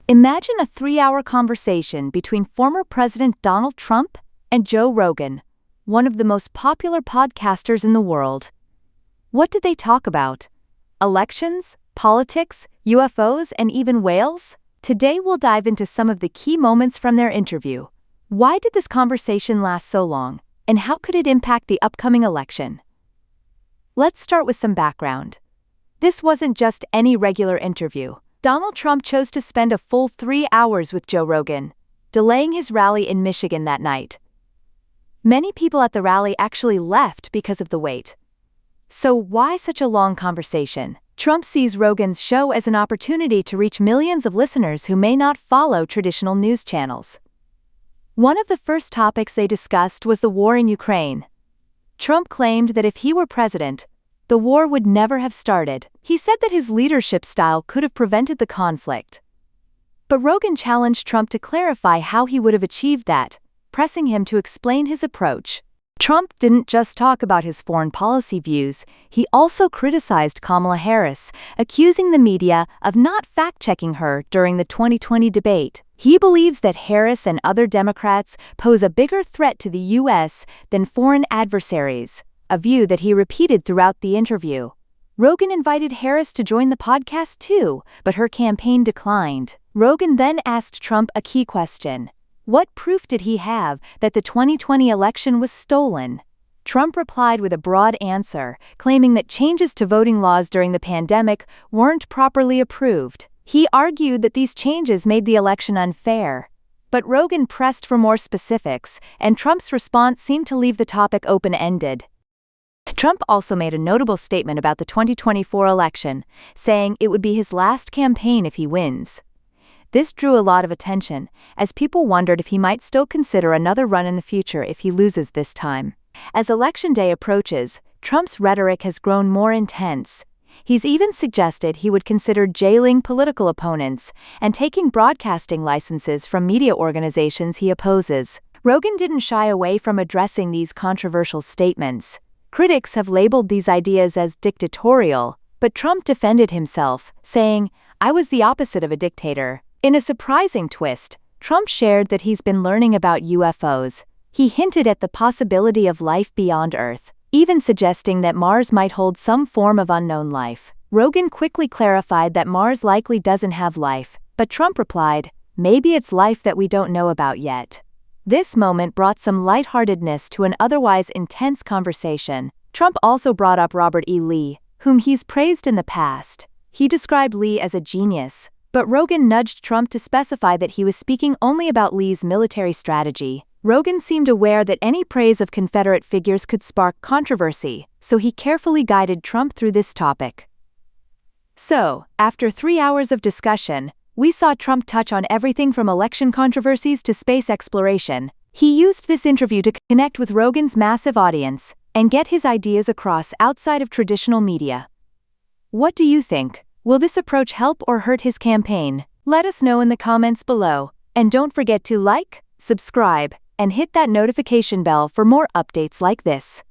Imagine a 3-hour conversation between former President Donald Trump and Joe Rogan, one of the most popular podcasters in the world. What did they talk about? Elections, politics, UFOs, and even whales? Today we'll dive into some of the key moments from their interview. Why did this conversation last so long, and how could it impact the upcoming election? Let's start with some background. This wasn't just any regular interview. Donald Trump chose to spend a full 3 hours with Joe Rogan, delaying his rally in Michigan that night. Many people at the rally actually left because of the wait. So why such a long conversation? Trump sees Rogan's show as an opportunity to reach millions of listeners who may not follow traditional news channels. One of the first topics they discussed was the war in Ukraine. Trump claimed that if he were president, the war would never have started. He said that his leadership style could have prevented the conflict. But Rogan challenged Trump to clarify how he would have achieved that, pressing him to explain his approach. Trump didn't just talk about his foreign policy views, he also criticized Kamala Harris, accusing the media of not fact-checking her during the 2020 debate. He believes that Harris and other Democrats pose a bigger threat to the U.S. than foreign adversaries, a view that he repeated throughout the interview. Rogan invited Harris to join the podcast too, but her campaign declined. Rogan then asked Trump a key question. What proof did he have that the 2020 election was stolen? Trump replied with a broad answer, claiming that changes to voting laws during the pandemic weren't properly approved. He argued that these changes made the election unfair. But Rogan pressed for more specifics, and Trump's response seemed to leave the topic open-ended. Trump also made a notable statement about the 2024 election, saying it would be his last campaign if he wins. This drew a lot of attention, as people wondered if he might still consider another run in the future if he loses this time. As Election Day approaches, Trump's rhetoric has grown more intense. He's even suggested he would consider jailing political opponents and taking broadcasting licenses from media organizations he opposes. Rogan didn't shy away from addressing these controversial statements. Critics have labeled these ideas as dictatorial, but Trump defended himself, saying, "I was the opposite of a dictator." In a surprising twist, Trump shared that he's been learning about UFOs. He hinted at the possibility of life beyond Earth, even suggesting that Mars might hold some form of unknown life. Rogan quickly clarified that Mars likely doesn't have life, but Trump replied, "Maybe it's life that we don't know about yet." This moment brought some lightheartedness to an otherwise intense conversation. Trump also brought up Robert E. Lee, whom he's praised in the past. He described Lee as a genius, but Rogan nudged Trump to specify that he was speaking only about Lee's military strategy. Rogan seemed aware that any praise of Confederate figures could spark controversy, so he carefully guided Trump through this topic. So, after 3 hours of discussion, we saw Trump touch on everything from election controversies to space exploration. He used this interview to connect with Rogan's massive audience and get his ideas across outside of traditional media. What do you think? Will this approach help or hurt his campaign? Let us know in the comments below. And don't forget to like, subscribe, and hit that notification bell for more updates like this.